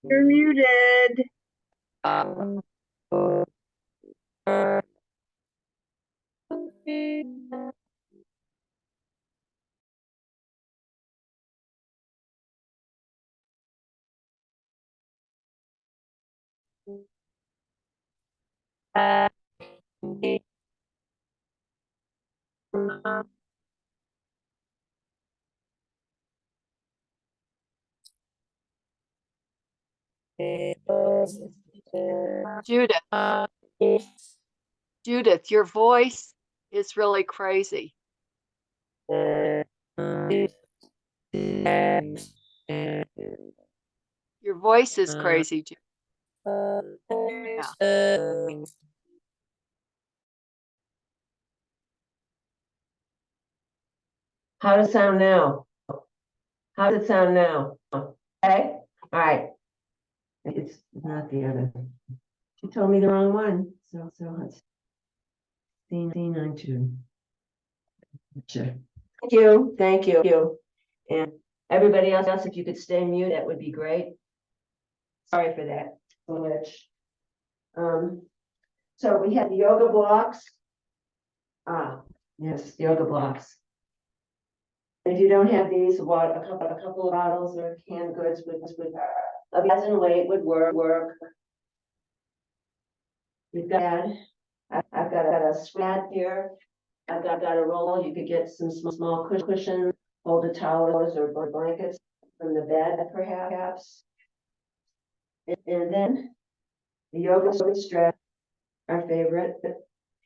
You're muted. Judith, Judith, your voice is really crazy. Your voice is crazy, Judith. Yeah. How does it sound now? How does it sound now? Okay, all right. It's not the other. She told me the wrong one, so let's C92. Sure. Thank you. And everybody else, if you could stay mute, that would be great. Sorry for that glitch. So we had the yoga blocks. Yes, yoga blocks. If you don't have these, a couple of bottles or canned goods would a dozen weight would work. We've got, I've got a sweat here. I've got a roll. You could get some small cushions, folded towels or blankets from the bed, perhaps. And then the yoga strap, our favorite.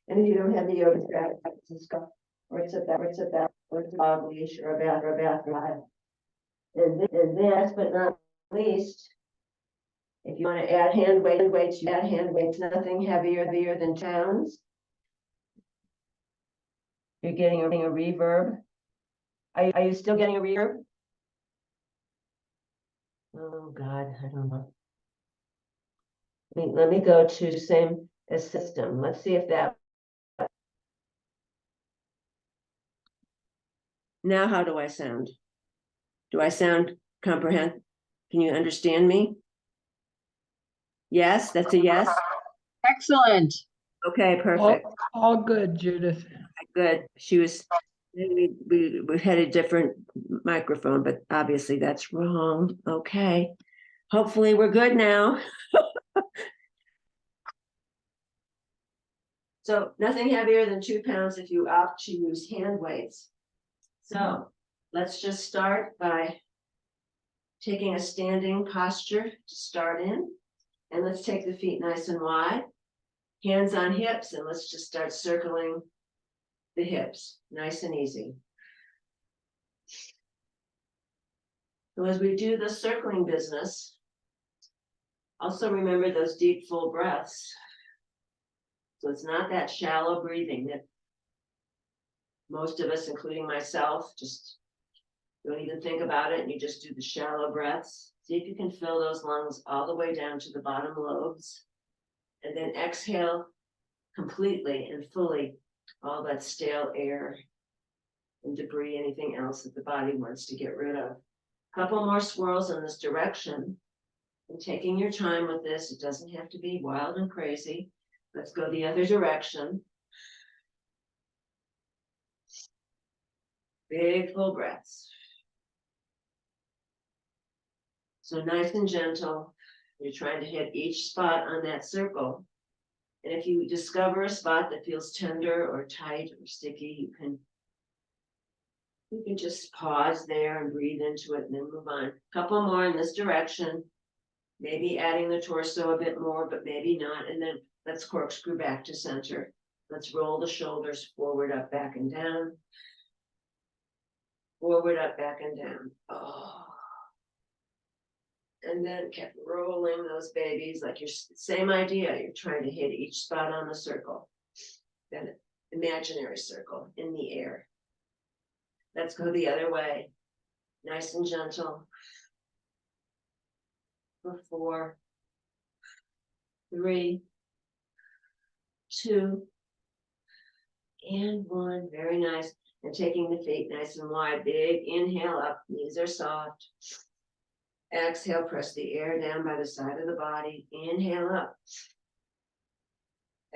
And if you don't have the yoga strap, it's a scarf, or it's a belt, or it's a dog leash, or a bath rod. And then, last but not least, if you want to add hand weights, you add hand weights, nothing heavier than pounds. You're getting a reverb. Are you still getting a reverb? Oh God, I don't know. Let me go to same as system. Let's see if that. Now, how do I sound? Do I sound comprehend? Can you understand me? Yes, that's a yes. Excellent. Okay, perfect. All good, Judith. Good. She was, we had a different microphone, but obviously that's wrong. Okay. Hopefully we're good now. So nothing heavier than 2 pounds if you opt to use hand weights. So let's just start by taking a standing posture to start in. And let's take the feet nice and wide, hands on hips, and let's just start circling the hips, nice and easy. So as we do the circling business, also remember those deep, full breaths. So it's not that shallow breathing that most of us, including myself, just don't even think about it, and you just do the shallow breaths. See if you can fill those lungs all the way down to the bottom lobes. And then exhale completely and fully all that stale air and debris, anything else that the body wants to get rid of. Couple more swirls in this direction. And taking your time with this, it doesn't have to be wild and crazy. Let's go the other direction. Big full breaths. So nice and gentle. You're trying to hit each spot on that circle. And if you discover a spot that feels tender or tight or sticky, you can just pause there and breathe into it and then move on. Couple more in this direction. Maybe adding the torso a bit more, but maybe not. And then let's corkscrew back to center. Let's roll the shoulders forward, up, back, and down. Forward, up, back, and down. Oh. And then kept rolling those babies like you're same idea. You're trying to hit each spot on the circle. Then imaginary circle in the air. Let's go the other way. Nice and gentle. For 4, 3, 2, and 1. Very nice. And taking the feet nice and wide. Big inhale up. Knees are soft. Exhale, press the air down by the side of the body. Inhale up.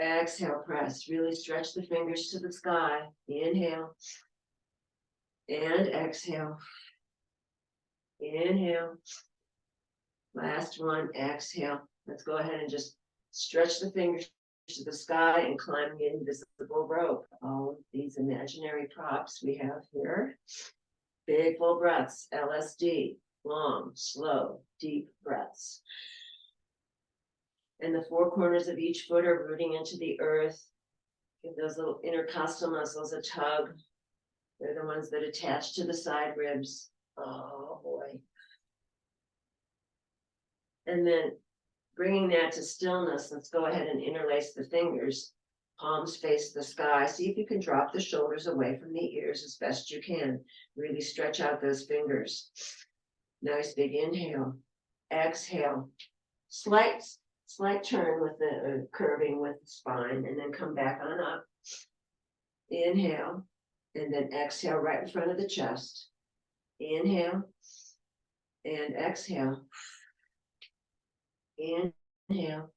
Exhale, press. Really stretch the fingers to the sky. Inhale. And exhale. Inhale. Last one, exhale. Let's go ahead and just stretch the fingers to the sky and climb the invisible rope. All of these imaginary props we have here. Big full breaths, LSD. Long, slow, deep breaths. And the 4 corners of each foot are rooting into the earth. Give those little intercostal muscles a tug. They're the ones that attach to the side ribs. Oh boy. And then bringing that to stillness, let's go ahead and interlace the fingers. Palms face the sky. See if you can drop the shoulders away from the ears as best you can. Really stretch out those fingers. Nice big inhale. Exhale. Slight turn with the curving with the spine, and then come back on up. Inhale, and then exhale right in front of the chest. Inhale, and exhale. Inhale,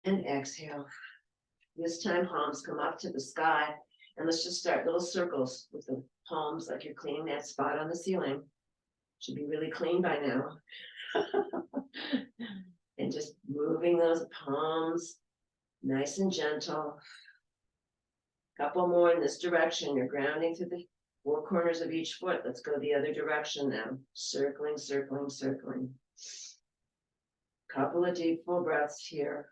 and exhale. This time palms come up to the sky, and let's just start little circles with the palms like you're cleaning that spot on the ceiling. Should be really clean by now. And just moving those palms nice and gentle. Couple more in this direction. You're grounding through the 4 corners of each foot. Let's go the other direction now. Circling, circling, circling. Couple of deep full breaths here.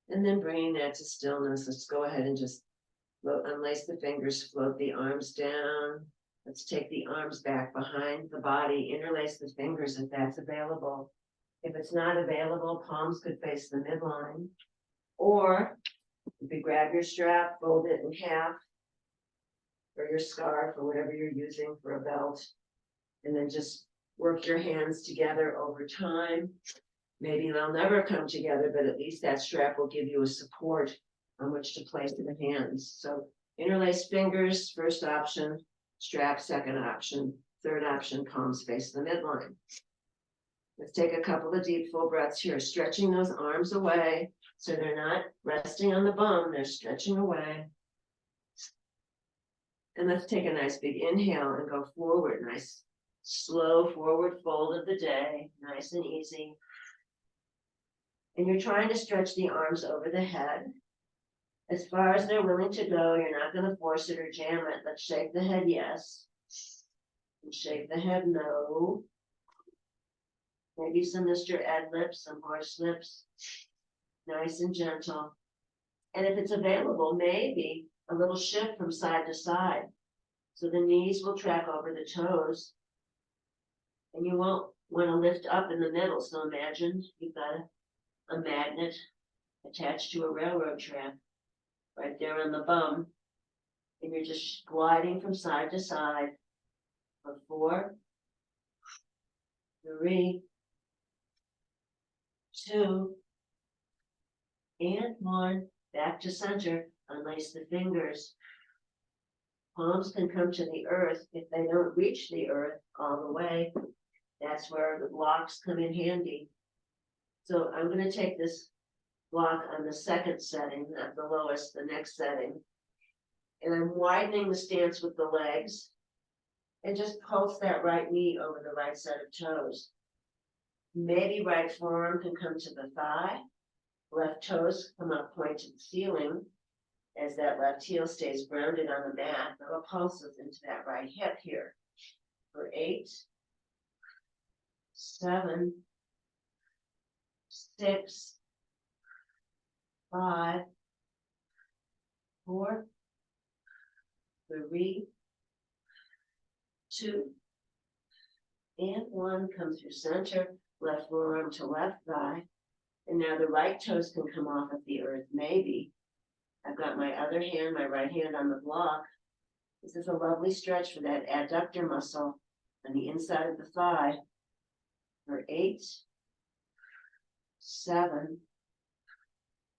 And then bringing that to stillness. Let's go ahead and just unlace the fingers, float the arms down. Let's take the arms back behind the body, interlace the fingers if that's available. If it's not available, palms could face the midline. Or you could grab your strap, fold it in half, or your scarf, or whatever you're using for a belt, and then just work your hands together over time. Maybe they'll never come together, but at least that strap will give you a support on which to place the hands. So interlace fingers, first option, strap, second option, third option, palms face the midline. Let's take a couple of deep full breaths here, stretching those arms away so they're not resting on the bum, they're stretching away. And let's take a nice big inhale and go forward, nice slow forward fold of the day, nice and easy. And you're trying to stretch the arms over the head. As far as they're willing to go, you're not going to force it or jam it. Let's shake the head yes. And shake the head no. Maybe some Mr. Ed lips, some horse lips. Nice and gentle. And if it's available, maybe a little shift from side to side. So the knees will track over the toes. And you won't want to lift up in the middle. So imagine you've got a magnet attached to a railroad track right there on the bum. And you're just gliding from side to side for 4, 3, 2, and 1. back to center, unlace the fingers. Palms can come to the earth. If they don't reach the earth all the way, that's where the blocks come in handy. So I'm gonna take this block on the second setting, not the lowest, the next setting. And I'm widening the stance with the legs. And just pulse that right knee over the right set of toes. Maybe right forearm can come to the thigh. Left toes come up, point to the ceiling. As that left heel stays grounded on the mat, little pulses into that right hip here. For 8, 7, 6, 5, 4, 3, 2, and 1. Come through center, left forearm to left thigh. And now the right toes can come off of the earth, maybe. I've got my other hand, my right hand on the block. This is a lovely stretch for that adductor muscle on the inside of the thigh. For 8, 7,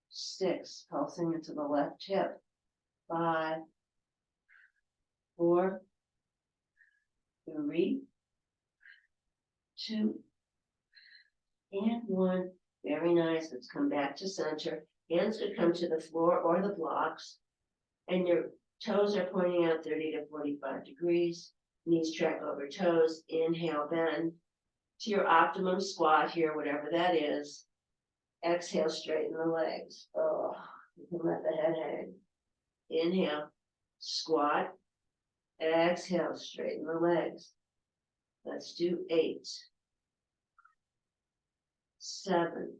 6, pulsing into the left hip. 5, 4, 3, 2, and 1. Very nice. Let's come back to center. Hands could come to the floor or the blocks, and your toes are pointing out 30 to 45 degrees. Knees track over toes. Inhale, bend to your optimum squat here, whatever that is. Exhale, straighten the legs. Oh, you can let the head hang. Inhale, squat. Exhale, straighten the legs. Let's do 8, 7,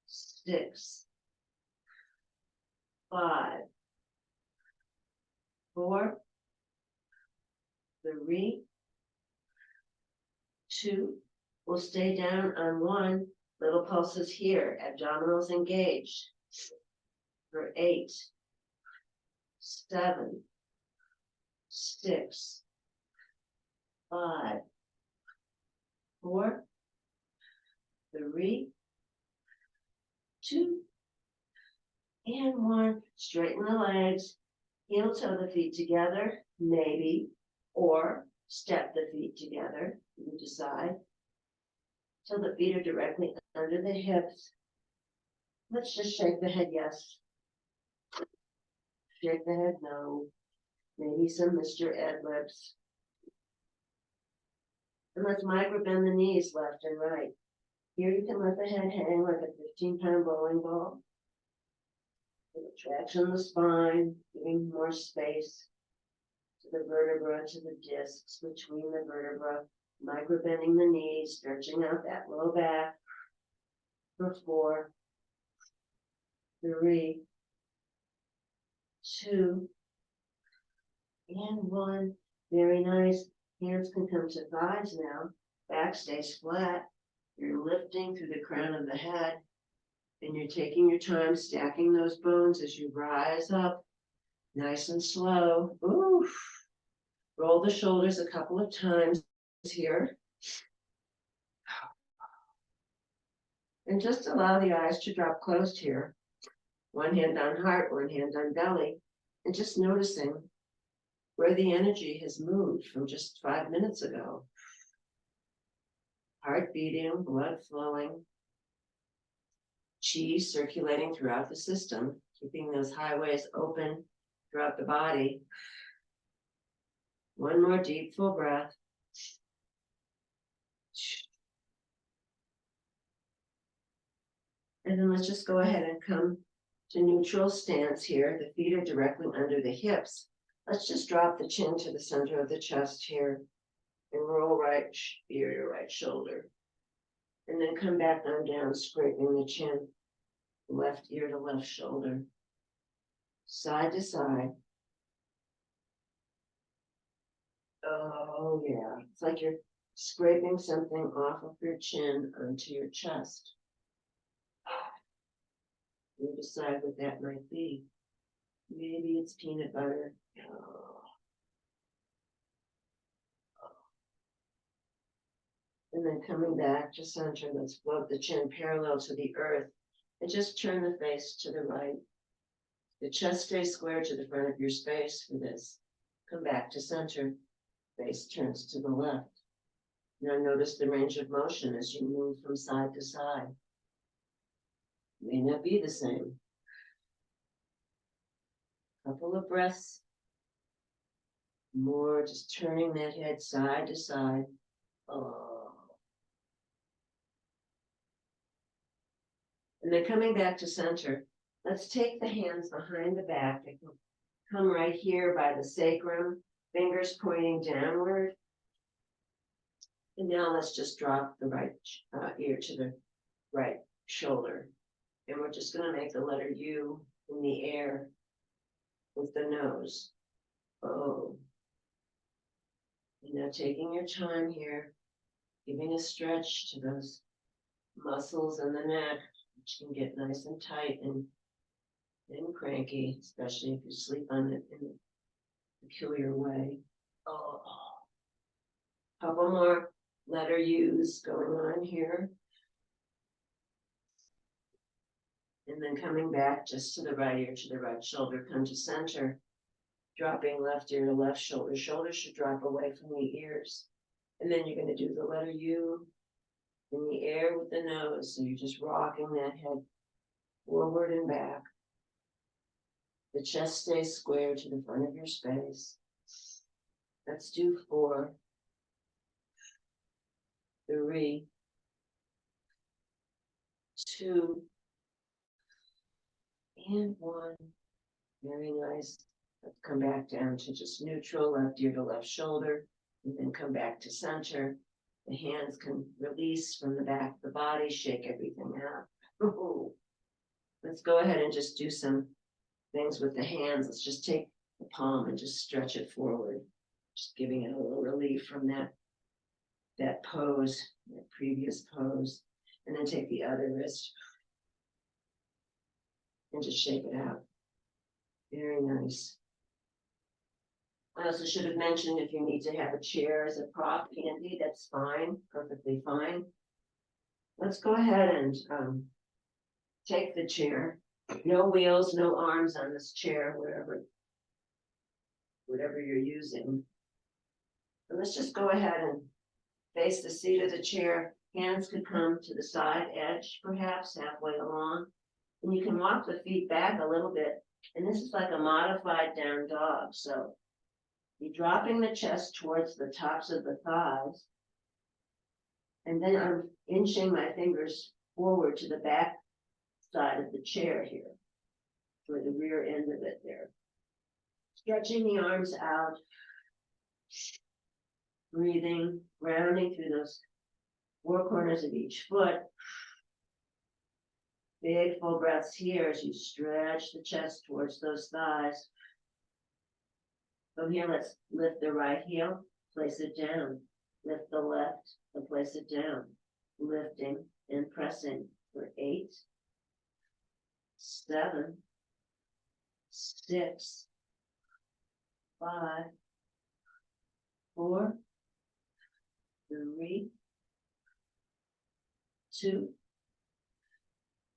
6, 5, 4, 3, 2. We'll stay down on 1. Little pulses here. Abdominals engaged. For 8, 7, 6, 5, 4, 3, 2, and 1. Straighten the legs. Heel toe the feet together, maybe, or step the feet together. You decide. Till the feet are directly under the hips. Let's just shake the head yes. Shake the head no. Maybe some Mr. Ed lips. And let's micro bend the knees left and right. Here you can let the head hang like a 15-pound bowling ball. Traction in the spine, giving more space to the vertebra, to the discs between the vertebra. Micro bending the knees, stretching out that low back. For 4, 3, 2, and 1. Very nice. Hands can come to thighs now. Back stays flat. You're lifting through the crown of the head. And you're taking your time stacking those bones as you rise up. Nice and slow. Oof. Roll the shoulders a couple of times here. And just allow the eyes to drop closed here. One hand on heart, one hand on belly. And just noticing where the energy has moved from just 5 minutes ago. Heart beating, blood flowing. Chi circulating throughout the system, keeping those highways open throughout the body. One more deep, full breath. And then let's just go ahead and come to neutral stance here. The feet are directly under the hips. Let's just drop the chin to the center of the chest here and roll right ear to right shoulder. And then come back on down, scraping the chin, left ear to left shoulder, side to side. Oh yeah, it's like you're scraping something off of your chin onto your chest. You decide what that might be. Maybe it's peanut butter. Oh. And then coming back to center, let's float the chin parallel to the earth. And just turn the face to the right. The chest stays square to the front of your space for this. Come back to center. Face turns to the left. Now notice the range of motion as you move from side to side. May not be the same. Couple of breaths. More, just turning that head side to side. Oh. And then coming back to center, let's take the hands behind the back. They can come right here by the sacrum, fingers pointing downward. And now let's just drop the right ear to the right shoulder. And we're just going to make the letter U in the air with the nose. Oh. And now taking your time here, giving a stretch to those muscles in the neck, which can get nice and tight and cranky, especially if you sleep on it in a peculiar way. Oh. Couple more letter U's going on here. And then coming back just to the right ear, to the right shoulder, come to center, dropping left ear to left shoulder. Shoulders should drop away from the ears. And then you're going to do the letter U in the air with the nose. So you're just rocking that head forward and back. The chest stays square to the front of your space. Let's do 4, 3, 2, and 1. Very nice. Let's come back down to just neutral, left ear to left shoulder, and then come back to center. The hands can release from the back of the body, shake everything out. Ooh. Let's go ahead and just do some things with the hands. Let's just take the palm and just stretch it forward, just giving it a little relief from that pose, that previous pose. And then take the other wrist and just shake it out. Very nice. I also should have mentioned if you need to have a chair as a prop handy, that's fine, perfectly fine. Let's go ahead and take the chair. No wheels, no arms on this chair, whatever you're using. And let's just go ahead and face the seat of the chair. Hands could come to the side edge, perhaps halfway along. And you can walk the feet back a little bit. And this is like a modified down dog. So you're dropping the chest towards the tops of the thighs. And then I'm inching my fingers forward to the back side of the chair here, for the rear end of it there. Stretching the arms out. Breathing, rounding through those 4 corners of each foot. Big full breaths here as you stretch the chest towards those thighs. From here, let's lift the right heel, place it down. Lift the left and place it down. Lifting and pressing for 8, 7, 6, 5, 4, 3, 2,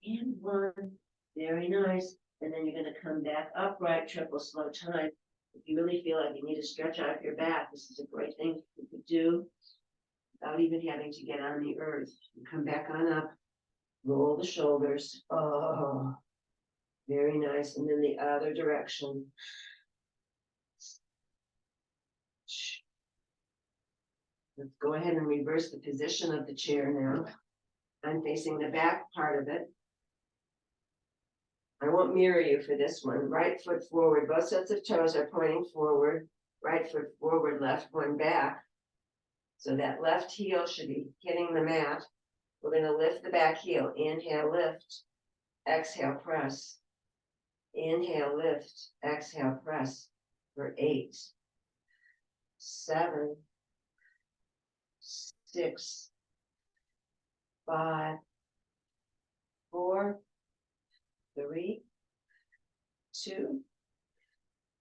and 1. Very nice. And then you're going to come back upright, triple slow time. If you really feel like you need to stretch out your back, this is a great thing you could do without even having to get on the earth. You come back on up, roll the shoulders. Oh, very nice. And then the other direction. Let's go ahead and reverse the position of the chair now. I'm facing the back part of it. I won't mirror you for this one. Right foot forward. Both sets of toes are pointing forward. Right foot forward, left one back. So that left heel should be hitting the mat. We're going to lift the back heel. Inhale, lift. Exhale, press. Inhale, lift. Exhale, press. For 8, 7, 6, 5, 4, 3, 2,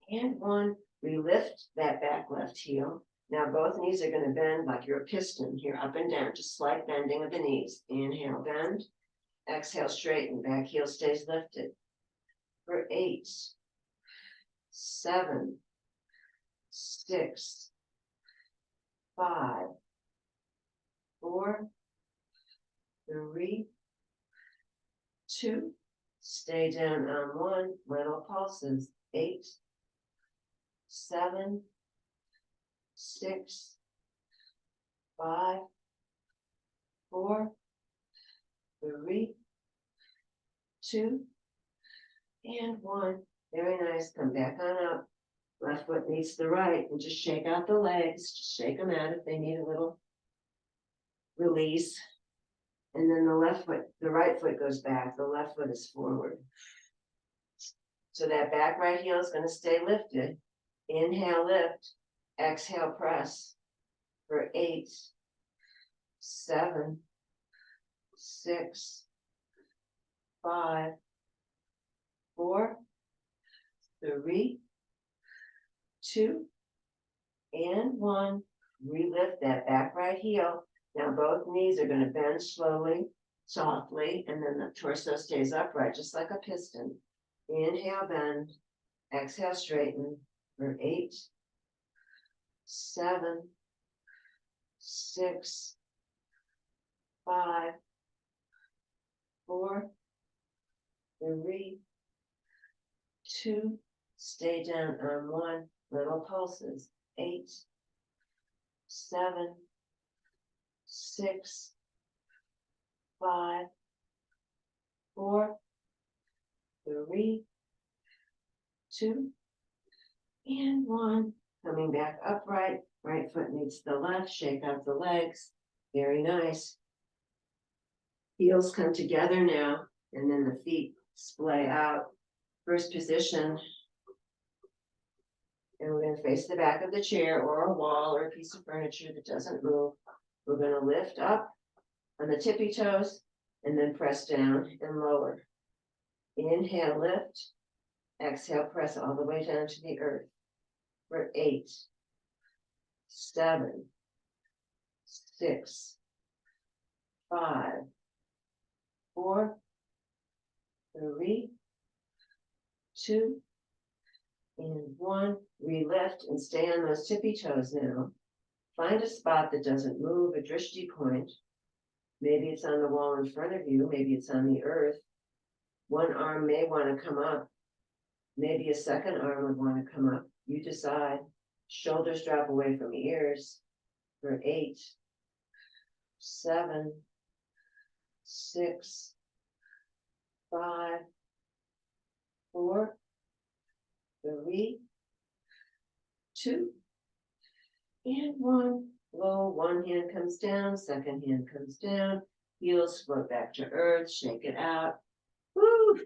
and 1. We lift that back left heel. Now both knees are going to bend like you're a piston here, up and down, just slight bending of the knees. Inhale, bend. Exhale, straighten, back heel stays lifted. For 8, 7, 6, 5, 4, 3, 2. Stay down on 1, little pulses. 8, 7, 6, 5, 4, 3, 2, and 1. Very nice. Come back on up. Left foot meets the right, and just shake out the legs. Just shake them out if they need a little release. And then the right foot goes back. The left foot is forward. So that back right heel is going to stay lifted. Inhale, lift. Exhale, press. For 8, 7, 6, 5, 4, 3, 2, and 1. Relift that back right heel. Now both knees are going to bend slowly, softly, and then the torso stays upright, just like a piston. Inhale, bend. Exhale, straighten. For 8, 7, 6, 5, 4, 3, 2. Stay down on 1. Little pulses. 8, 7, 6, 5, 4, 3, 2, and 1. Coming back upright. Right foot meets the left. Shake out the legs. Very nice. Heels come together now, and then the feet splay out. First position. And we're going to face the back of the chair or a wall or a piece of furniture that doesn't move. We're going to lift up on the tippy toes and then press down and lower. Inhale, lift. Exhale, press all the way down to the earth. For 8, 7, 6, 5, 4, 3, 2, and 1. Relift and stay on those tippy toes now. Find a spot that doesn't move, a drishti point. Maybe it's on the wall in front of you. Maybe it's on the earth. One arm may want to come up. Maybe a second arm would want to come up. You decide. Shoulders drop away from ears. For 8, 7, 6, 5, 4, 3, 2, and 1. Low, one hand comes down, second hand comes down, heels float back to earth, shake it out. Woo!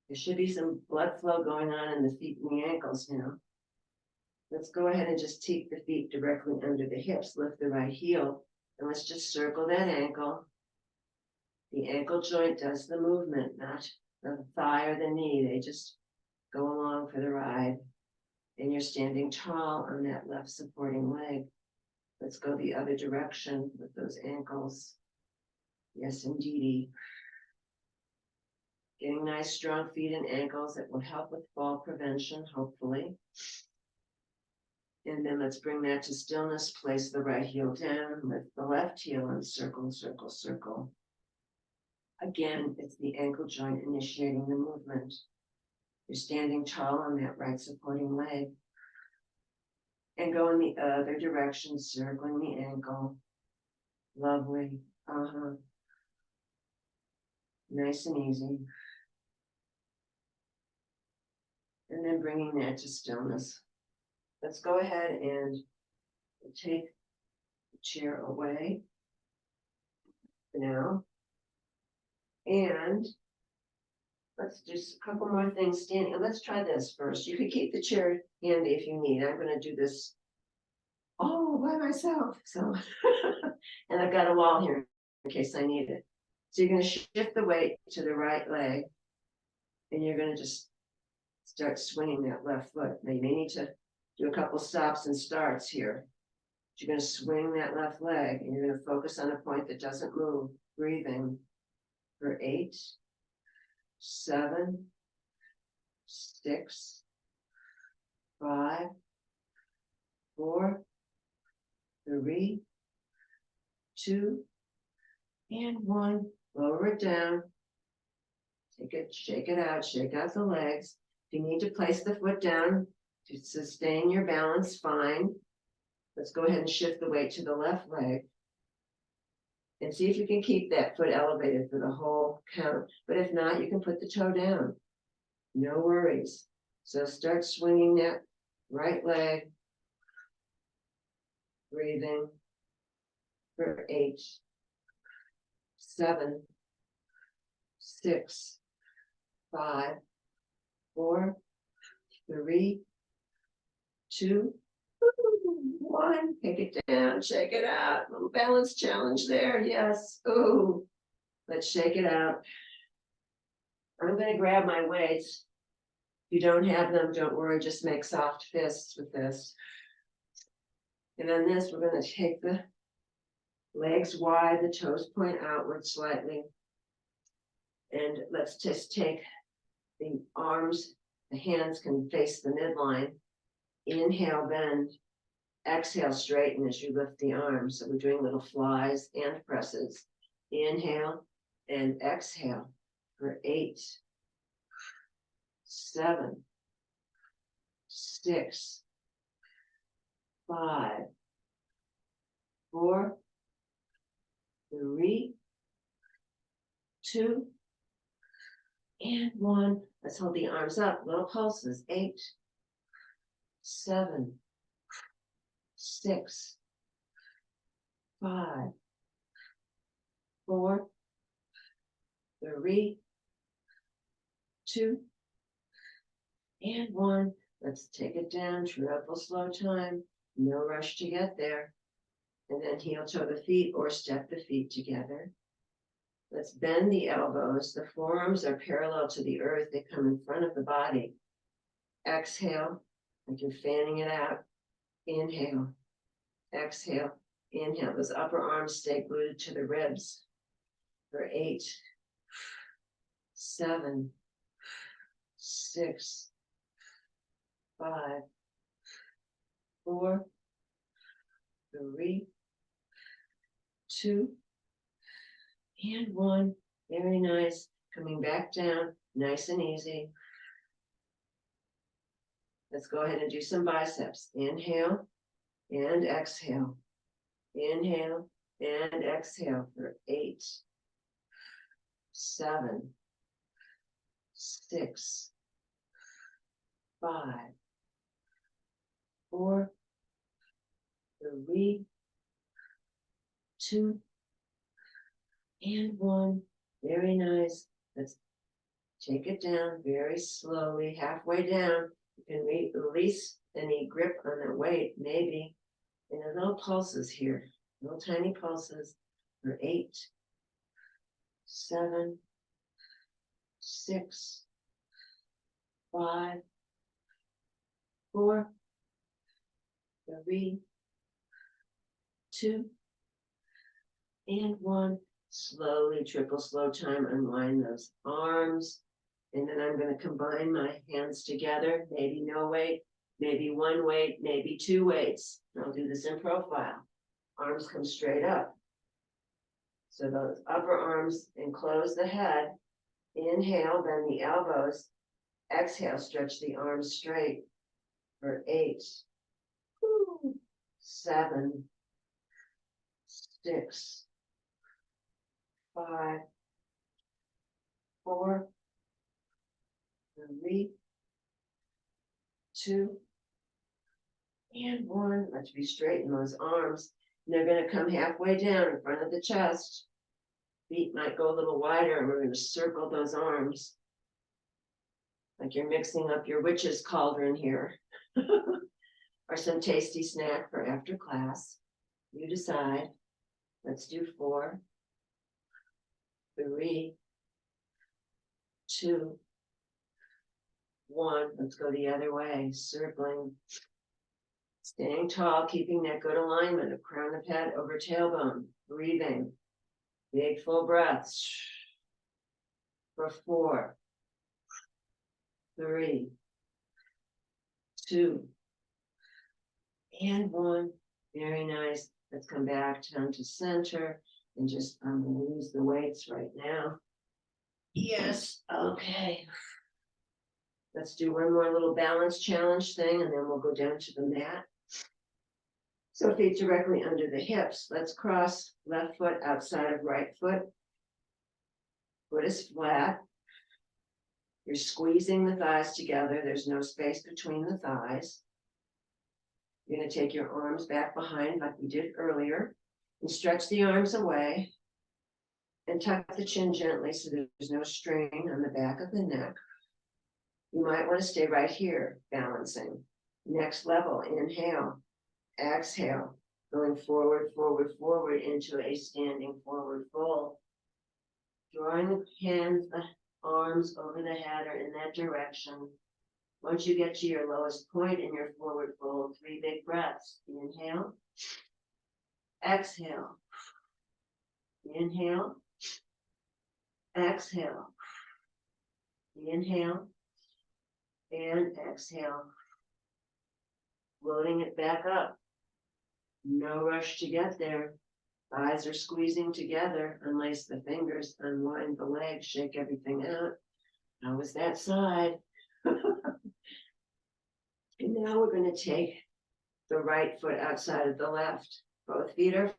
There should be some blood flow going on in the feet and the ankles now. Let's go ahead and just take the feet directly under the hips, lift the right heel, and let's just circle that ankle. The ankle joint does the movement, not the thigh or the knee. They just go along for the ride. And you're standing tall on that left supporting leg. Let's go the other direction with those ankles. Yes, indeedy. Getting nice, strong feet and ankles that will help with fall prevention, hopefully. And then let's bring that to stillness. Place the right heel down, lift the left heel and circle, circle, circle. Again, it's the ankle joint initiating the movement. You're standing tall on that right supporting leg. And go in the other direction, circling the ankle. Lovely. Nice and easy. And then bringing that to stillness. Let's go ahead and take the chair away for now. And let's do a couple more things standing. Let's try this first. You could keep the chair handy if you need. I'm going to do this all by myself. So, and I've got a wall here in case I need it. So you're going to shift the weight to the right leg, and you're going to just start swinging that left foot. Now you may need to do a couple stops and starts here. You're going to swing that left leg, and you're going to focus on a point that doesn't move. Breathing. For 8, 7, 6, 5, 4, 3, 2, and 1. Lower it down. Take it, shake it out, shake out the legs. If you need to place the foot down to sustain your balance, fine. Let's go ahead and shift the weight to the left leg. And see if you can keep that foot elevated for the whole count. But if not, you can put the toe down. No worries. So start swinging that right leg. Breathing for 8, 7, 6, 5, 4, 3, 2, 1. Take it down, shake it out. Little balance challenge there. Yes. Ooh. Let's shake it out. I'm going to grab my weights. If you don't have them, don't worry. Just make soft fists with this. And on this, we're going to take the legs wide, the toes point outward slightly. And let's just take the arms, the hands can face the midline. Inhale, bend. Exhale, straighten as you lift the arms. So we're doing little flies and presses. Inhale and exhale for 8, 7, 6, 5, 4, 3, 2, and 1. Let's hold the arms up. Little pulses. 8, 7, 6, 5, 4, 3, 2, and 1. Let's take it down. Triple slow time. No rush to get there. And then heel toe the feet or step the feet together. Let's bend the elbows. The forearms are parallel to the earth. They come in front of the body. Exhale, like you're fanning it out. Inhale, exhale, inhale. Those upper arms stay glued to the ribs for 8, 7, 6, 5, 4, 3, 2, and 1. Very nice. Coming back down, nice and easy. Let's go ahead and do some biceps. Inhale and exhale. Inhale and exhale for 8, 7, 6, 5, 4, 3, 2, and 1. Very nice. Let's take it down very slowly, halfway down. You can release any grip on the weight, maybe. And a little pulses here, little tiny pulses for 8, 7, 6, 5, 4, 3, 2, and 1. Slowly, triple slow time, unwind those arms. And then I'm going to combine my hands together, maybe no weight, maybe one weight, maybe 2 weights. I'll do this in profile. Arms come straight up. So those upper arms enclose the head. Inhale, bend the elbows. Exhale, stretch the arms straight for 8, 7, 6, 5, 4, 3, 2, and 1. Let's be straight in those arms. And they're going to come halfway down in front of the chest. Feet might go a little wider, and we're going to circle those arms. Like you're mixing up your witch's cauldron here. Or some tasty snack for after class. You decide. Let's do 4, 3, 2, 1. Let's go the other way, circling. Staying tall, keeping that good alignment of crown of head over tailbone. Breathing. Big full breaths. for 4, 3, 2, and 1. Very nice. Let's come back down to center and just, I'm going to use the weights right now. Yes, okay. Let's do one more little balance challenge thing and then we'll go down to the mat. So feet directly under the hips. Let's cross left foot outside of right foot. Foot is flat. You're squeezing the thighs together. There's no space between the thighs. You're going to take your arms back behind like we did earlier and stretch the arms away and tuck the chin gently so there's no strain on the back of the neck. You might want to stay right here, balancing. Next level, inhale, exhale, going forward, forward, forward into a standing forward fold. Drawing the hands, the arms over the head or in that direction. Once you get to your lowest point in your forward fold, 3 big breaths. Inhale, exhale, inhale, exhale, inhale, and exhale. Loading it back up. No rush to get there. Thighs are squeezing together. Unlace the fingers, unwind the legs, shake everything out. How was that side? And now we're going to take the right foot outside of the left. Both feet are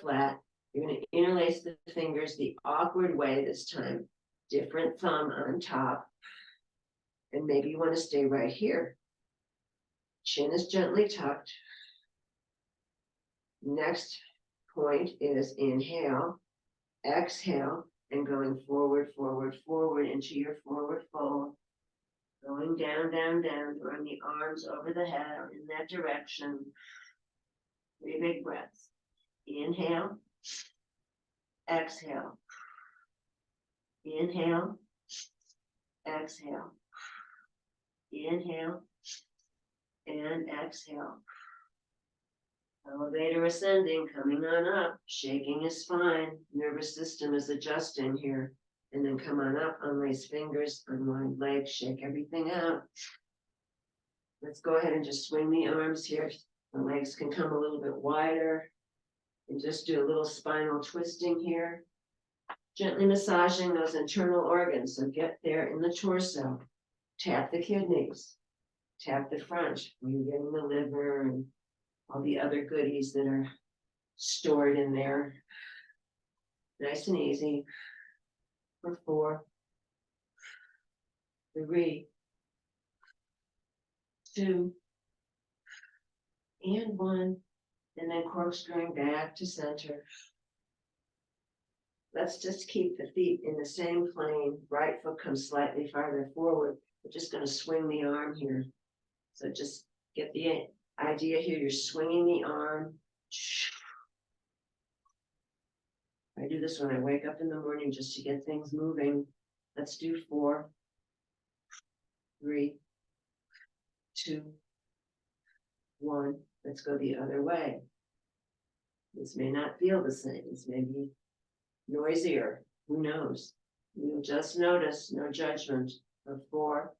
flat. You're going to interlace the fingers the awkward way this time. Different thumb on top. And maybe you want to stay right here. Chin is gently tucked. Next point is inhale, exhale, and going forward, forward, forward into your forward fold. Going down, down, down, drawing the arms over the head or in that direction. 3 big breaths. Inhale, exhale, inhale, exhale, inhale, and exhale. Elevator ascending, coming on up, shaking his spine, nervous system is adjusting here. And then come on up, unlace fingers, unwind legs, shake everything out. Let's go ahead and just swing the arms here. The legs can come a little bit wider. And just do a little spinal twisting here. Gently massaging those internal organs. So get there in the torso. Tap the kidneys. Tap the front. Where you're getting the liver and all the other goodies that are stored in there. Nice and easy. For 4, 3, 2, and 1, and then corkscrewing back to center. Let's just keep the feet in the same plane. Right foot comes slightly farther forward. We're just going to swing the arm here. So just get the idea here. You're swinging the arm. I do this when I wake up in the morning just to get things moving. Let's do 4, 3, 2, 1. Let's go the other way. This may not feel the same. This may be noisier. Who knows? You'll just notice, no judgment. Of 4,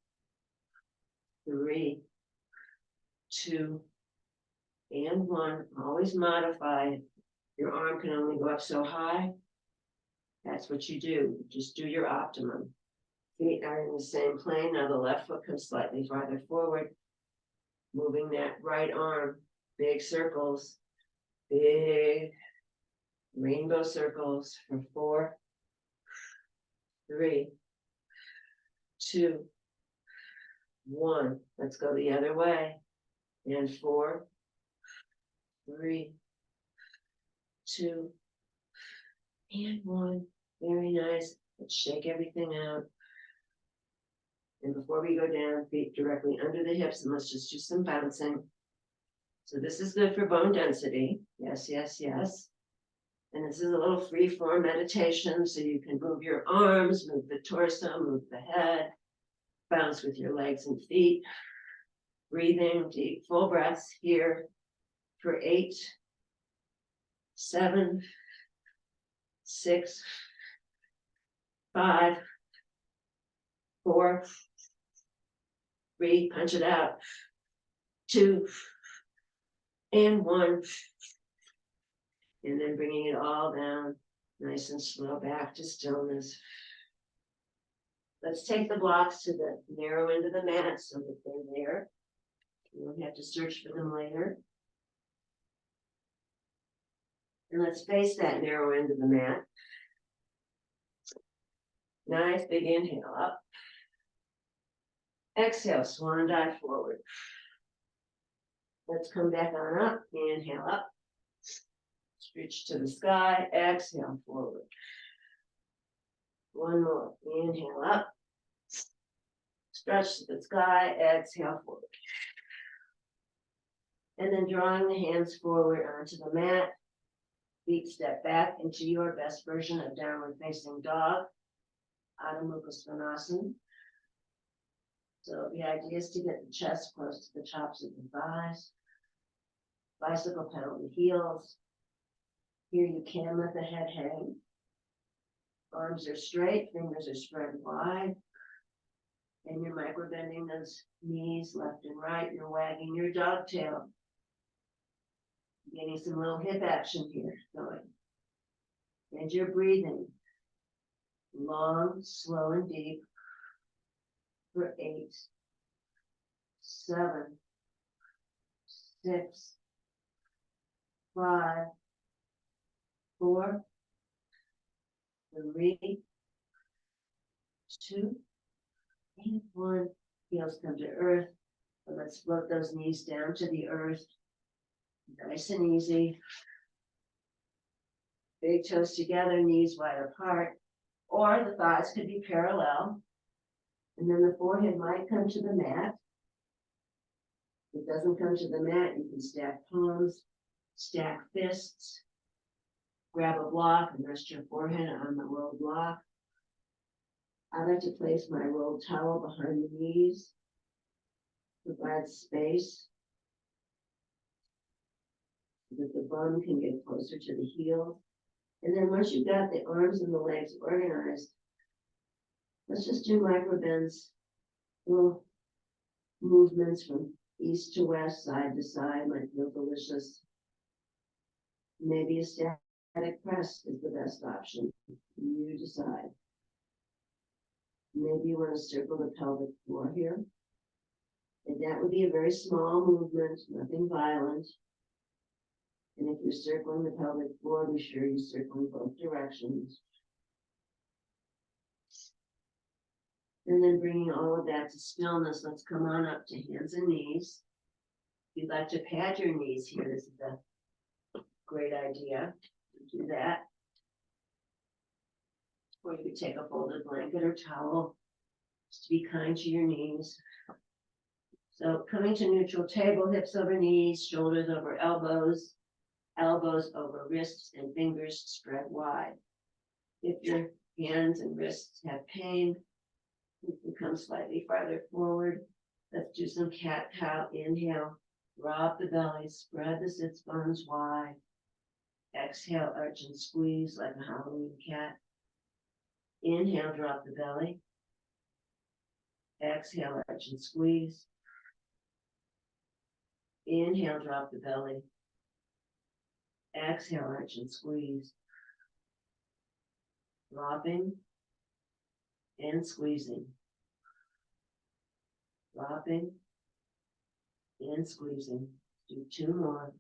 3, 2, and 1. Always modify it. Your arm can only go up so high. That's what you do. Just do your optimum. Feet are in the same plane. Now the left foot comes slightly farther forward. Moving that right arm. Big circles. Big rainbow circles for 4, 3, 2, 1. Let's go the other way. And 4, 3, 2, and 1. Very nice. Let's shake everything out. And before we go down, feet directly under the hips, and let's just do some bouncing. So this is good for bone density. Yes, yes, yes. And this is a little free form meditation, so you can move your arms, move the torso, move the head, bounce with your legs and feet. Breathing deep, full breaths here for 8, 7, 6, 5, 4, 3, punch it out. 2, and 1. And then bringing it all down, nice and slow, back to stillness. Let's take the blocks to the narrow end of the mat so that they're there. You won't have to search for them later. And let's face that narrow end of the mat. Nice big inhale up. Exhale, swan dive forward. Let's come back on up, inhale up. Reach to the sky, exhale forward. One more, inhale up. Stretch to the sky, exhale forward. And then drawing the hands forward onto the mat. Feet step back into your best version of downward facing dog. Adho Mukha Svanasana. So the idea is to get the chest close to the tops of the thighs. Bicycle pedal the heels. Here you can let the head hang. Arms are straight, fingers are spread wide. And you're micro bending those knees left and right. You're wagging your dog tail. Getting some little hip action here going. And you're breathing. Long, slow, and deep. For 8, 7, 6, 5, 4, 3, 2, and 1. Heels come to earth. But let's float those knees down to the earth. Nice and easy. Big toes together, knees wide apart. Or the thighs could be parallel. And then the forehead might come to the mat. If it doesn't come to the mat, you can stack palms, stack fists, grab a block and rest your forehead on the rolled block. I like to place my rolled towel behind the knees, provide space so that the bum can get closer to the heel. And then once you've got the arms and the legs organized, let's just do micro bends, little movements from east to west, side to side, might feel delicious. Maybe a static press is the best option. You decide. Maybe you want to circle the pelvic floor here. And that would be a very small movement, nothing violent. And if you're circling the pelvic floor, be sure you circle in both directions. And then bringing all of that to stillness, let's come on up to hands and knees. If you'd like to pad your knees here, this is a great idea to do that. Or you could take a folded blanket or towel, just to be kind to your knees. So coming to neutral table, hips over knees, shoulders over elbows, elbows over wrists and fingers spread wide. If your hands and wrists have pain, you can come slightly farther forward. Let's do some cat-cow. Inhale, drop the belly, spread the sits bones wide. Exhale, arch and squeeze like a Halloween cat. Inhale, drop the belly. Exhale, arch and squeeze. Inhale, drop the belly. Exhale, arch and squeeze. Dropping and squeezing. Dropping and squeezing. Do 2 more.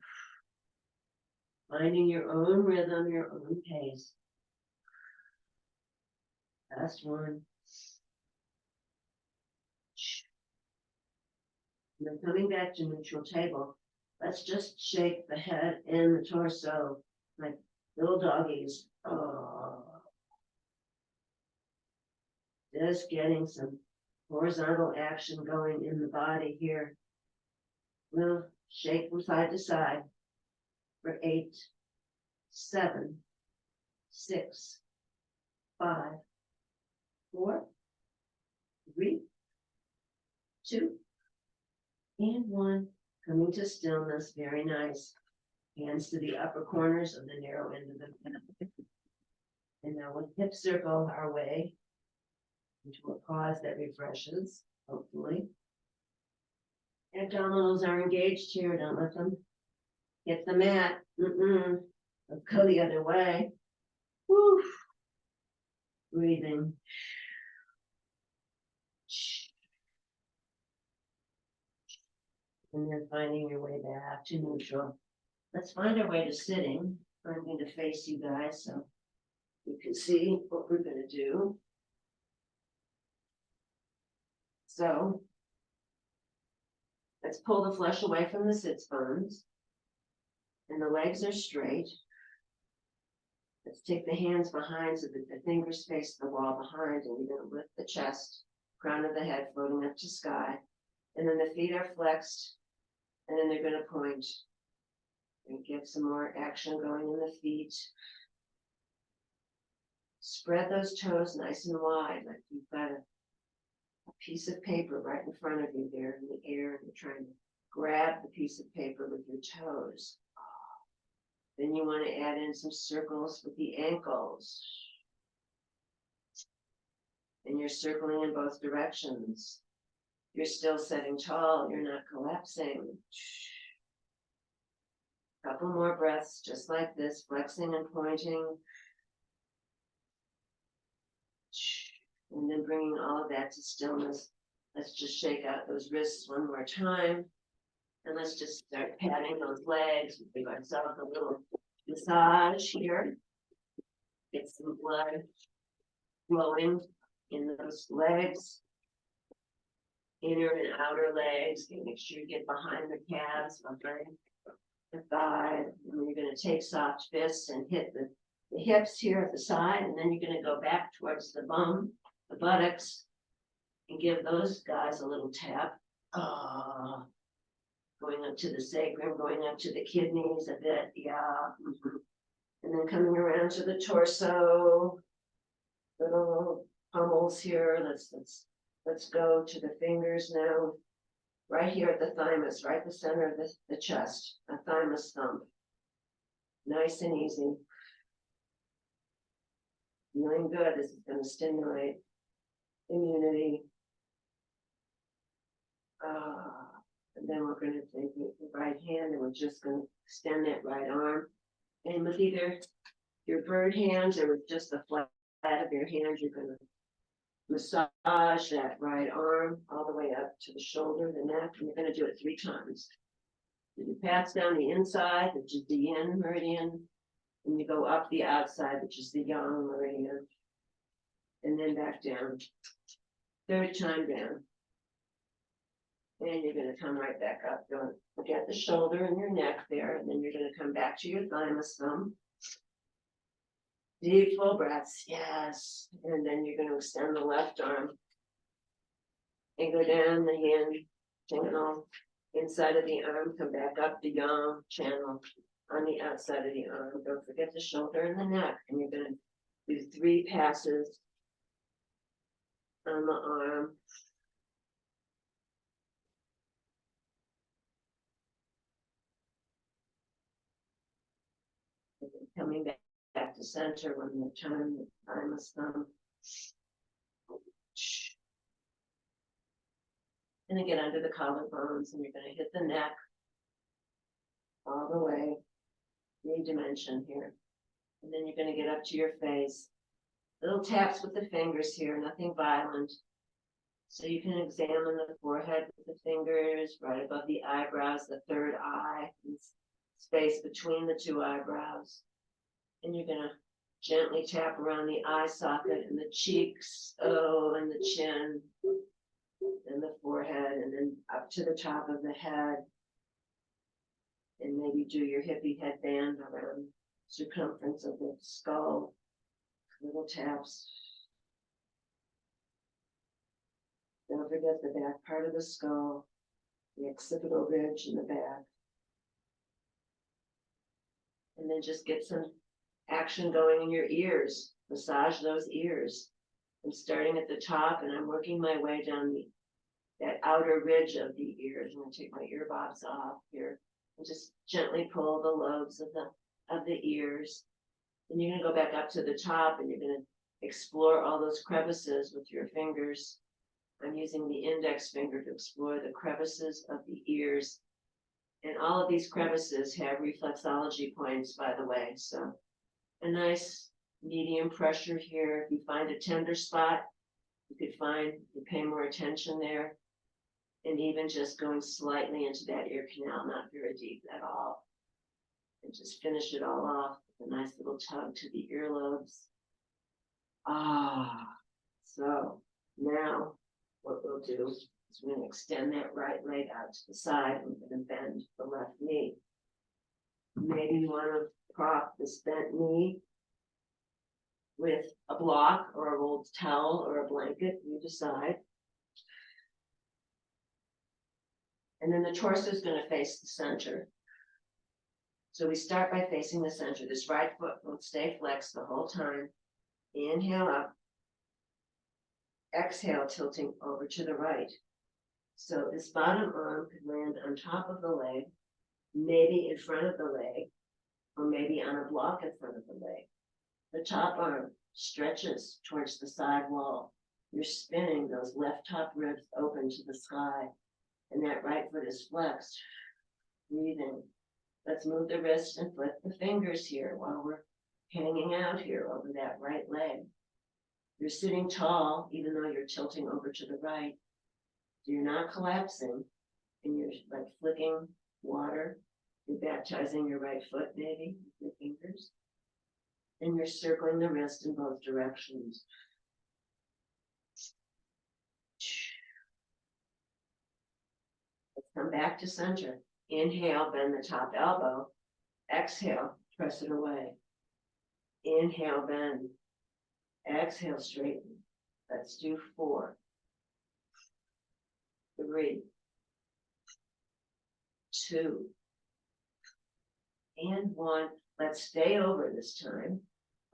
Finding your own rhythm, your own pace. Last one. And then coming back to neutral table, let's just shake the head and the torso like little doggies. Oh. Just getting some horizontal action going in the body here. We'll shake from side to side for 8, 7, 6, 5, 4, 3, 2, and 1. Coming to stillness, very nice. Hands to the upper corners of the narrow end of the mat. And now we'll hip circle our way into a pause that refreshes, hopefully. Abdominals are engaged here, don't let them hit the mat. Let's go the other way. Woo. Breathing. And then finding your way back to neutral. Let's find our way to sitting. I'm going to face you guys so you can see what we're going to do. So let's pull the flesh away from the sits bones. And the legs are straight. Let's take the hands behind so that the fingers face the wall behind, and you're going to lift the chest, crown of the head floating up to sky. And then the feet are flexed, and then they're going to point. And get some more action going in the feet. Spread those toes nice and wide, like you've got a piece of paper right in front of you there in the air, and you're trying to grab the piece of paper with your toes. Then you want to add in some circles with the ankles. And you're circling in both directions. You're still sitting tall, you're not collapsing. Couple more breaths, just like this, flexing and pointing. And then bringing all of that to stillness. Let's just shake out those wrists one more time. And let's just start patting those legs. Give ourselves a little massage here. Get some blood flowing in those legs. Inner and outer legs. Make sure you get behind the calves, behind the thigh. And you're going to take soft fists and hit the hips here at the side. And then you're going to go back towards the bum, the buttocks, and give those guys a little tap. Going up to the sacrum, going up to the kidneys a bit, yeah. And then coming around to the torso, little pummels here. Let's go to the fingers now. Right here at the thymus, right the center of the chest, a thymus thump. Nice and easy. Feeling good. This is going to stimulate immunity. And then we're going to take the right hand and we're just going to extend that right arm. And with either your bird hands or with just the flat of your hand, you're going to massage that right arm all the way up to the shoulder, the neck, and you're going to do it 3 times. You pass down the inside, which is the yin meridian, and you go up the outside, which is the yang meridian, and then back down. 3rd time down. And you're going to come right back up. Don't forget the shoulder and your neck there. And then you're going to come back to your thymus thumb. Deep full breaths. Yes. And then you're going to extend the left arm. And go down the yin channel. Inside of the arm. Come back up the yang channel. On the outside of the arm. Don't forget the shoulder and the neck. And you're going to do 3 passes on the arm. Coming back to center one more time, the thymus thumb. And then get under the collarbones, and you're going to hit the neck all the way, 3 dimension here. And then you're going to get up to your face. Little taps with the fingers here, nothing violent. So you can examine the forehead with the fingers, right above the eyebrows, the 3rd eye, and space between the 2 eyebrows. And you're going to gently tap around the eye socket and the cheeks, and the chin, and the forehead, and then up to the top of the head. And maybe do your hippie headband around circumference of the skull. Little taps. Don't forget the back part of the skull, the occipital ridge in the back. And then just get some action going in your ears. Massage those ears. I'm starting at the top and I'm working my way down that outer ridge of the ears. I'm going to take my earbuds off here and just gently pull the lobes of the ears. And you're going to go back up to the top and you're going to explore all those crevices with your fingers. I'm using the index finger to explore the crevices of the ears. And all of these crevices have reflexology points, by the way, so a nice medium pressure here. If you find a tender spot, you pay more attention there. And even just going slightly into that ear canal, not very deep at all. And just finish it all off with a nice little tug to the earlobes. Ah, so now what we'll do is we're going to extend that right leg out to the side. I'm going to bend the left knee. Maybe you want to prop this bent knee with a block or a rolled towel or a blanket, you decide. And then the torso is going to face the center. So we start by facing the center. This right foot will stay flexed the whole time. Inhale up. Exhale, tilting over to the right. So this bottom arm could land on top of the leg, maybe in front of the leg, or maybe on a block in front of the leg. The top arm stretches towards the side wall. You're spinning those left top ribs open to the sky, and that right foot is flexed. Breathing. Let's move the wrist and flip the fingers here while we're hanging out here over that right leg. You're sitting tall, even though you're tilting over to the right. So you're not collapsing, and you're like flicking water. You're baptizing your right foot, maybe, with your fingers. And you're circling the wrist in both directions. Let's come back to center. Inhale, bend the top elbow. Exhale, press it away. Inhale, bend. Exhale, straighten. Let's do 4, 3, 2, and 1. Let's stay over this time.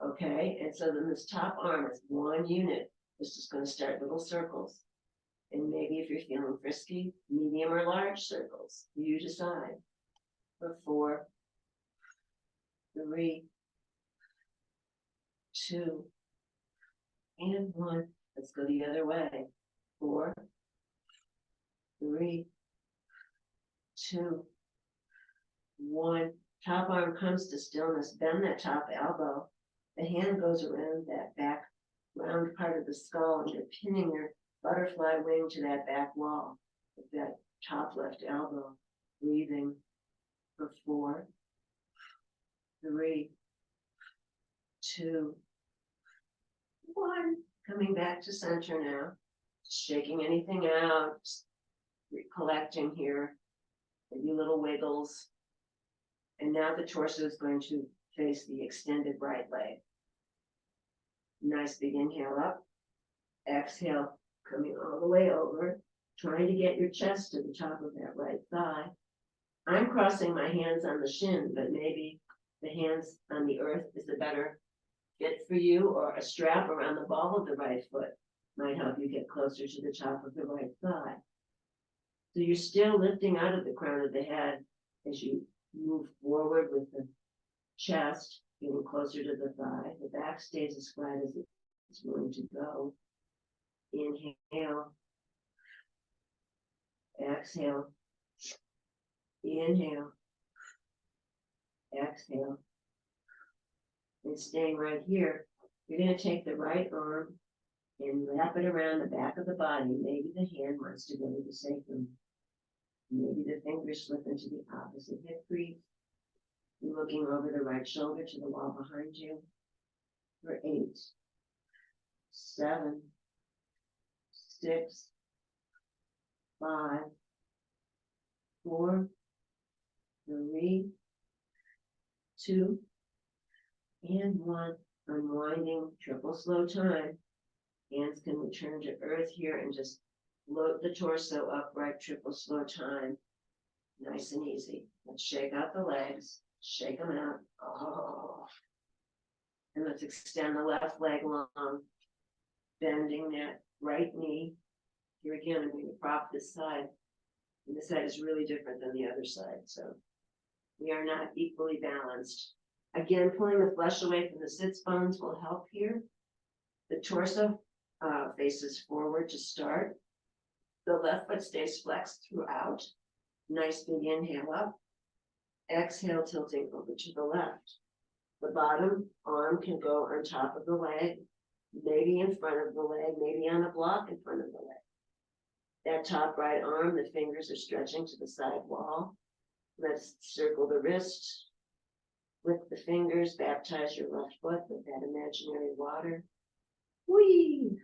Okay, and so then this top arm is one unit. This is going to start little circles. And maybe if you're feeling frisky, medium or large circles, you decide. For 4, 3, 2, and 1. Let's go the other way. 4, 3, 2, 1. Top arm comes to stillness. Bend that top elbow. The hand goes around that back round part of the skull, and you're pinning your butterfly wing to that back wall with that top left elbow. Breathing for 4, 3, 2, 1. Coming back to center now. Shaking anything out. Collecting here. Maybe little wiggles. And now the torso is going to face the extended right leg. Nice big inhale up. Exhale, coming all the way over. Trying to get your chest to the top of that right thigh. I'm crossing my hands on the shin, but maybe the hands on the earth is a better fit for you, or a strap around the ball of the right foot might help you get closer to the top of the right thigh. So you're still lifting out of the crown of the head as you move forward with the chest, getting closer to the thigh. The back stays as flat as it's willing to go. Inhale. Exhale. Inhale. Exhale. And staying right here, you're going to take the right arm and wrap it around the back of the body. Maybe the hand wants to go to the sacrum. Maybe the fingers slip into the opposite hip crease. You're looking over the right shoulder to the wall behind you. For 8, 7, 6, 5, 4, 3, 2, and 1. Unwinding, triple slow time. Hands can return to earth here and just float the torso upright, triple slow time. Nice and easy. Let's shake out the legs, shake them out. Oh. And let's extend the left leg long, bending that right knee. Here again, I'm going to prop this side. And this side is really different than the other side, so we are not equally balanced. Again, pulling the flesh away from the sits bones will help here. The torso faces forward to start. The left foot stays flexed throughout. Nice big inhale up. Exhale, tilting over to the left. The bottom arm can go on top of the leg, maybe in front of the leg, maybe on a block in front of the leg. That top right arm, the fingers are stretching to the side wall. Let's circle the wrist. Lift the fingers, baptize your left foot with that imaginary water. Whee!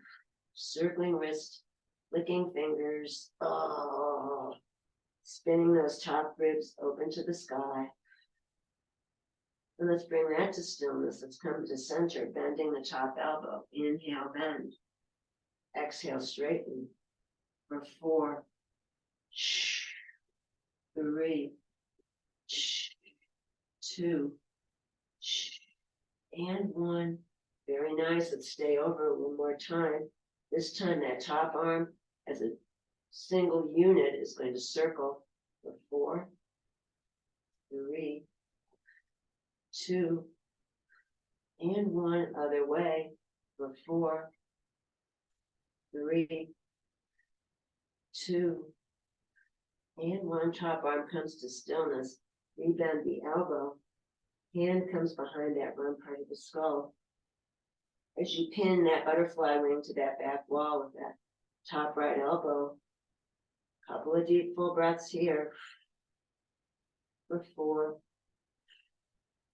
Circling wrist, licking fingers. Oh, spinning those top ribs open to the sky. And let's bring that to stillness. Let's come to center, bending the top elbow. Inhale, bend. Exhale, straighten. For 4, 3, 2, and 1. Very nice. Let's stay over one more time. This time that top arm as a single unit is going to circle for 4, 3, 2, and 1. Other way for 4, 3, 2, and 1. Top arm comes to stillness. Rebend the elbow. Hand comes behind that round part of the skull. As you pin that butterfly wing to that back wall with that top right elbow. Couple of deep full breaths here. For 4,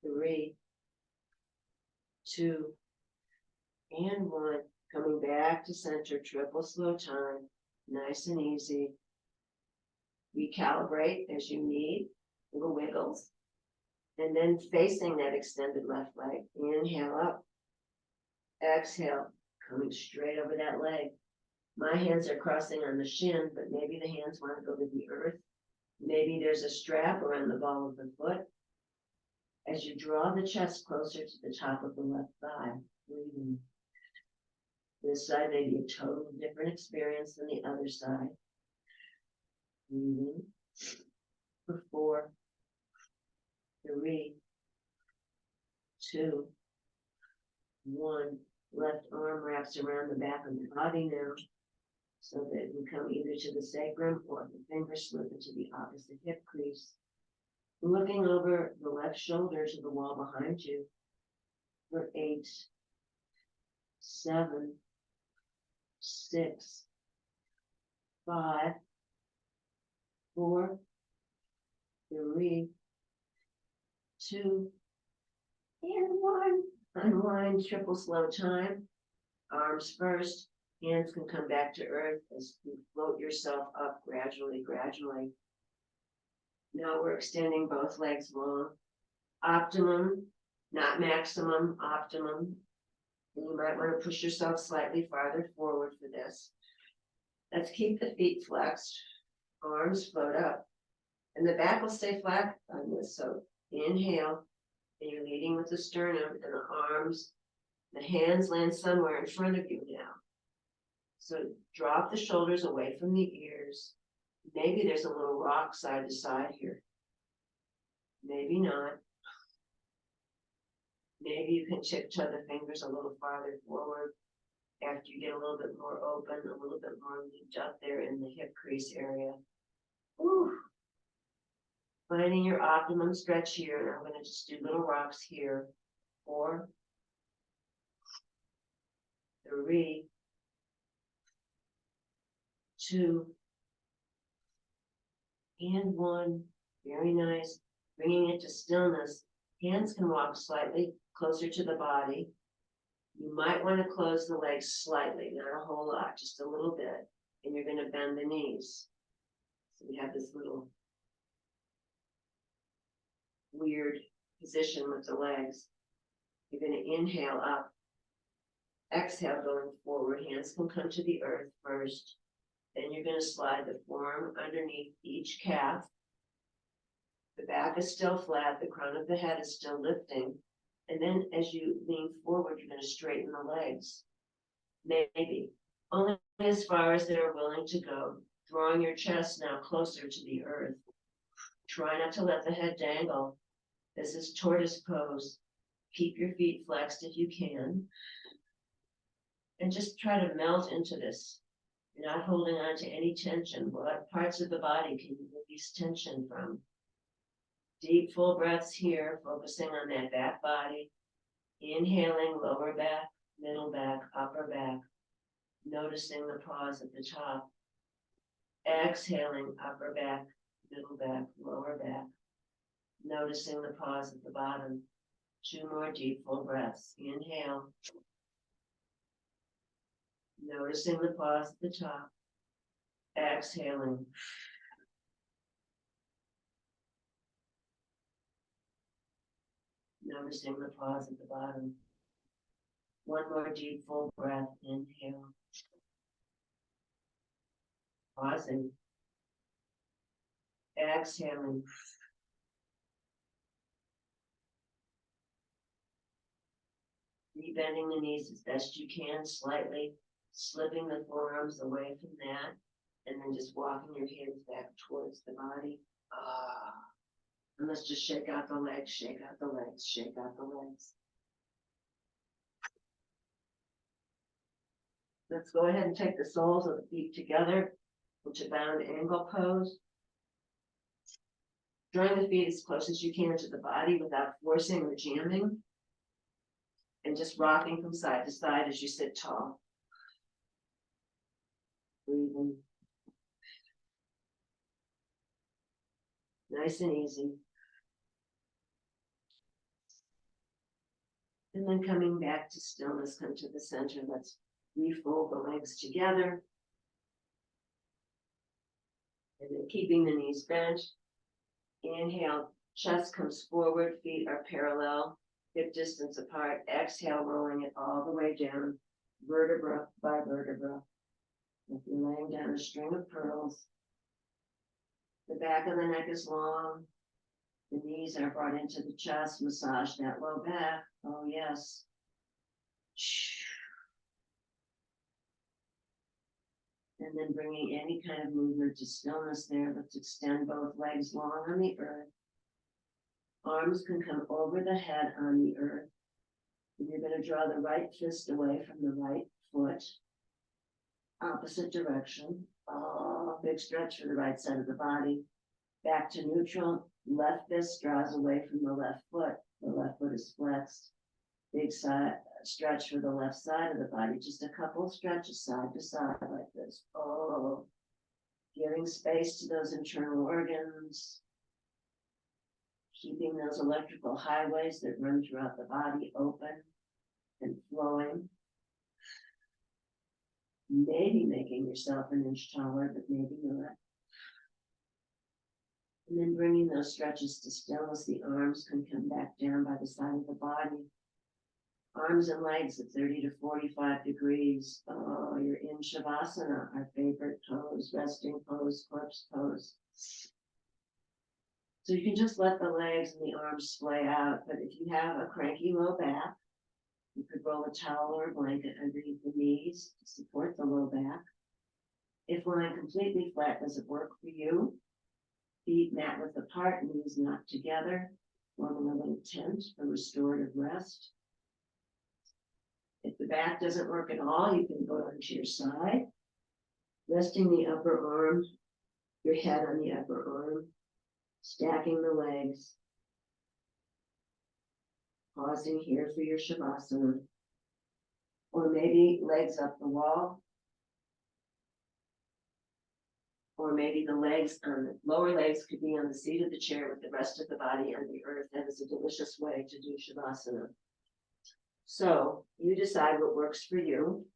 3, 2, and 1. Coming back to center, triple slow time. Nice and easy. Recalibrate as you need. Little wiggles. And then facing that extended left leg. Inhale up. Exhale. Coming straight over that leg. My hands are crossing on the shin, but maybe the hands want to go to the earth. Maybe there's a strap around the ball of the foot. As you draw the chest closer to the top of the left thigh, breathing. This side may be a totally different experience than the other side. Breathing. For 4, 3, 2, 1. Left arm wraps around the back of the body now, so that it can come either to the sacrum or the fingers slip into the opposite hip crease. Looking over the left shoulder to the wall behind you for 8, 7, 6, 5, 4, 3, 2, and 1. Unwind, triple slow time. Arms first. Hands can come back to earth as you float yourself up gradually, gradually. Now we're extending both legs long. Optimum, not maximum, optimum. And you might want to push yourself slightly farther forward for this. Let's keep the feet flexed. Arms float up. And the back will stay flat on this. So inhale. And you're leading with the sternum and the arms. The hands land somewhere in front of you now. So drop the shoulders away from the ears. Maybe there's a little rock side to side here. Maybe not. Maybe you can tiptoe the fingers a little farther forward after you get a little bit more open, a little bit more looped up there in the hip crease area. Whew. Finding your optimum stretch here, and I'm going to just do little rocks here. 4, 3, 2, and 1. Very nice. Bringing it to stillness. Hands can walk slightly closer to the body. You might want to close the legs slightly, not a whole lot, just a little bit. And you're going to bend the knees. So we have this little weird position with the legs. You're going to inhale up. Exhale going forward. Hands can come to the earth first. Then you're going to slide the forearm underneath each calf. The back is still flat. The crown of the head is still lifting. And then as you lean forward, you're going to straighten the legs. Maybe. Only as far as they're willing to go. Drawing your chest now closer to the earth. Try not to let the head dangle. This is tortoise pose. Keep your feet flexed if you can. And just try to melt into this. You're not holding on to any tension. What parts of the body can you release tension from? Deep, full breaths here, focusing on that back body. Inhaling, lower back, middle back, upper back. Noticing the pause at the top. Exhaling, upper back, middle back, lower back. Noticing the pause at the bottom. 2 more deep, full breaths. Inhale. Noticing the pause at the top. Exhaling. Noticing the pause at the bottom. 1 more deep, full breath. Inhale. Pausing. Exhaling. Rebending the knees as best you can, slightly slipping the forearms away from that, and then just walking your hands back towards the body. And let's just shake out the legs, shake out the legs, shake out the legs. Let's go ahead and take the soles of the feet together into bound angle pose. Drawing the feet as close as you can to the body without forcing or jamming. And just rocking from side to side as you sit tall. Breathing. Nice and easy. And then coming back to stillness, come to the center. Let's refold the legs together. And then keeping the knees bent. Inhale, chest comes forward, feet are parallel, hip distance apart. Exhale, rolling it all the way down, vertebra by vertebra. If you're laying down a string of pearls, the back of the neck is long, the knees are brought into the chest, massage that low back. Oh yes. And then bringing any kind of movement to stillness there. Let's extend both legs long on the earth. Arms can come over the head on the earth. And you're going to draw the right fist away from the right foot. Opposite direction. Oh, big stretch for the right side of the body. Back to neutral. Left fist draws away from the left foot. The left foot is flexed. Big side stretch for the left side of the body. Just a couple stretches side to side like this. Oh, giving space to those internal organs. Keeping those electrical highways that run throughout the body open and flowing. Maybe making yourself an inch taller, but maybe not. And then bringing those stretches to stillness. The arms can come back down by the side of the body. Arms and legs at 30 to 45 degrees. Oh, you're in Shavasana, our favorite pose, resting pose, corpse pose. So you can just let the legs and the arms splay out, but if you have a cranky low back, you could roll a towel or a blanket underneath the knees to support the low back. If lying completely flat doesn't work for you, feet mat width apart, knees not together, forming a little tent for restorative rest. If the back doesn't work at all, you can go onto your side, resting the upper arm, your head on the upper arm, stacking the legs, pausing here for your Shavasana, or maybe legs up the wall, or maybe the legs on the lower legs could be on the seat of the chair with the rest of the body on the earth. That is a delicious way to do Shavasana. So you decide what works for you.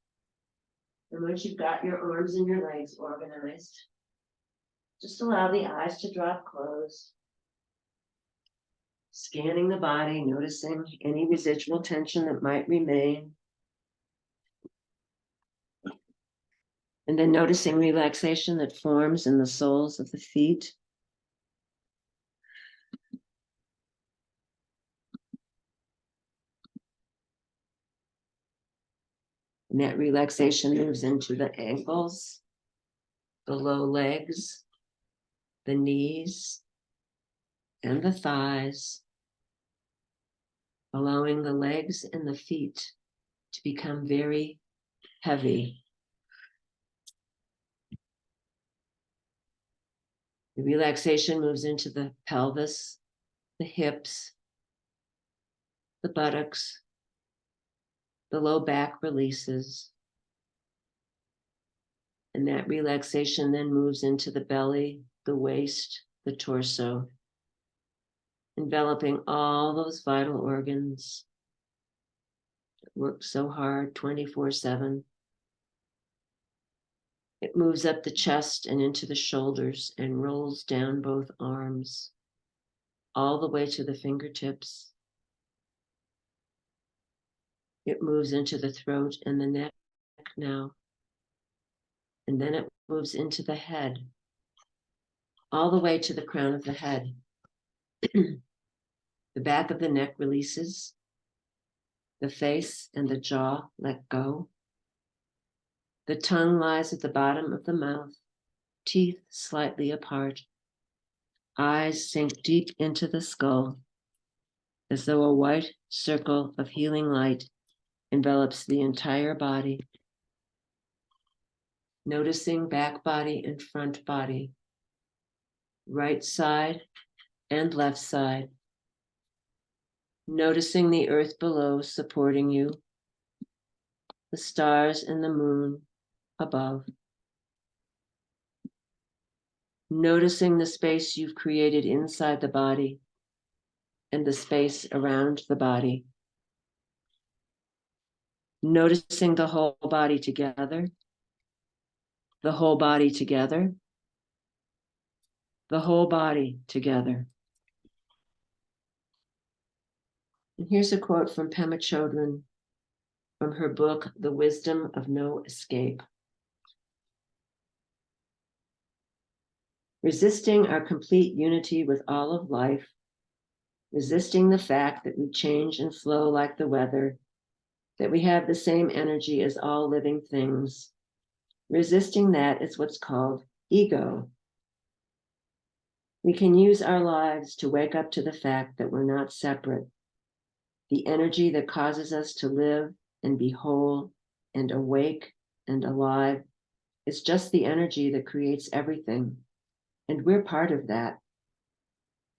And once you've got your arms and your legs organized, just allow the eyes to drop closed. Scanning the body, noticing any residual tension that might remain. And then noticing relaxation that forms in the soles of the feet. And that relaxation moves into the ankles, the low legs, the knees, and the thighs, allowing the legs and the feet to become very heavy. The relaxation moves into the pelvis, the hips, the buttocks, the low back releases. And that relaxation then moves into the belly, the waist, the torso, enveloping all those vital organs that work so hard 24/7. It moves up the chest and into the shoulders and rolls down both arms, all the way to the fingertips. It moves into the throat and the neck now. And then it moves into the head, all the way to the crown of the head. The back of the neck releases. The face and the jaw let go. The tongue lies at the bottom of the mouth, teeth slightly apart. Eyes sink deep into the skull, as though a white circle of healing light envelops the entire body. Noticing back body and front body, right side and left side. Noticing the earth below supporting you, the stars and the moon above. Noticing the space you've created inside the body and the space around the body. Noticing the whole body together, the whole body together, the whole body together. And here's a quote from Pema Chodron from her book, The Wisdom of No Escape. Resisting our complete unity with all of life, resisting the fact that we change and flow like the weather, that we have the same energy as all living things. Resisting that is what's called ego. We can use our lives to wake up to the fact that we're not separate. The energy that causes us to live and be whole and awake and alive is just the energy that creates everything. And we're part of that.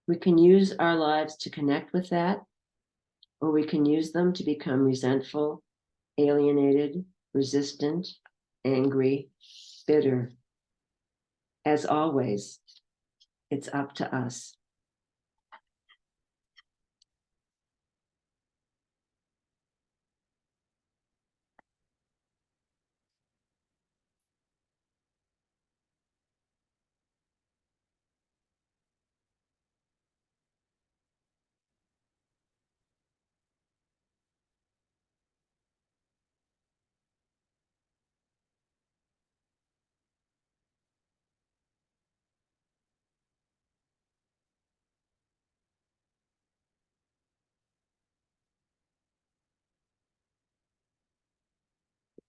We can use our lives to connect with that, or we can use them to become resentful, alienated, resistant, angry, bitter. As always, it's up to us.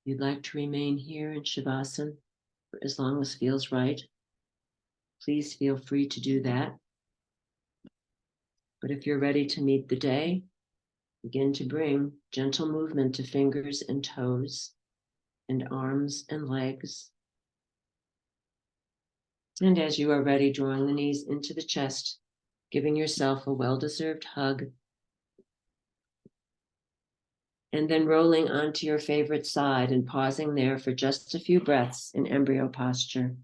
If you'd like to remain here in Shavasana for as long as feels right, please feel free to do that. But if you're ready to meet the day, begin to bring gentle movement to fingers and toes and arms and legs. And as you are ready, drawing the knees into the chest, giving yourself a well-deserved hug, and then rolling onto your favorite side and pausing there for just a few breaths in embryo posture.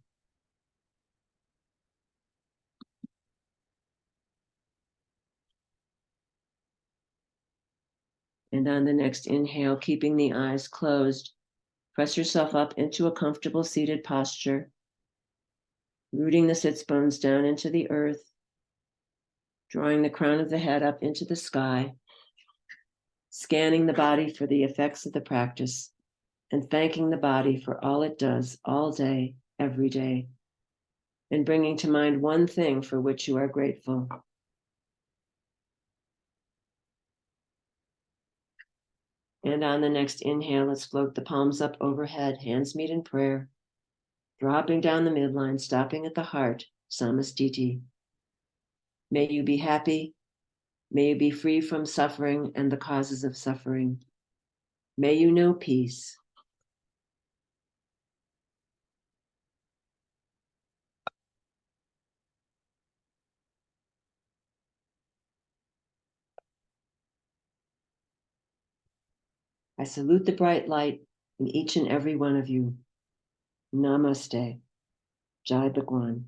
And on the next inhale, keeping the eyes closed, press yourself up into a comfortable seated posture, rooting the sits bones down into the earth, drawing the crown of the head up into the sky, scanning the body for the effects of the practice, and thanking the body for all it does all day, every day, and bringing to mind one thing for which you are grateful. And on the next inhale, let's float the palms up overhead, hands meet in prayer, dropping down the midline, stopping at the heart, Samastiti. May you be happy. May you be free from suffering and the causes of suffering. May you know peace. I salute the bright light in each and every one of you. Namaste. Jai Bhagwan.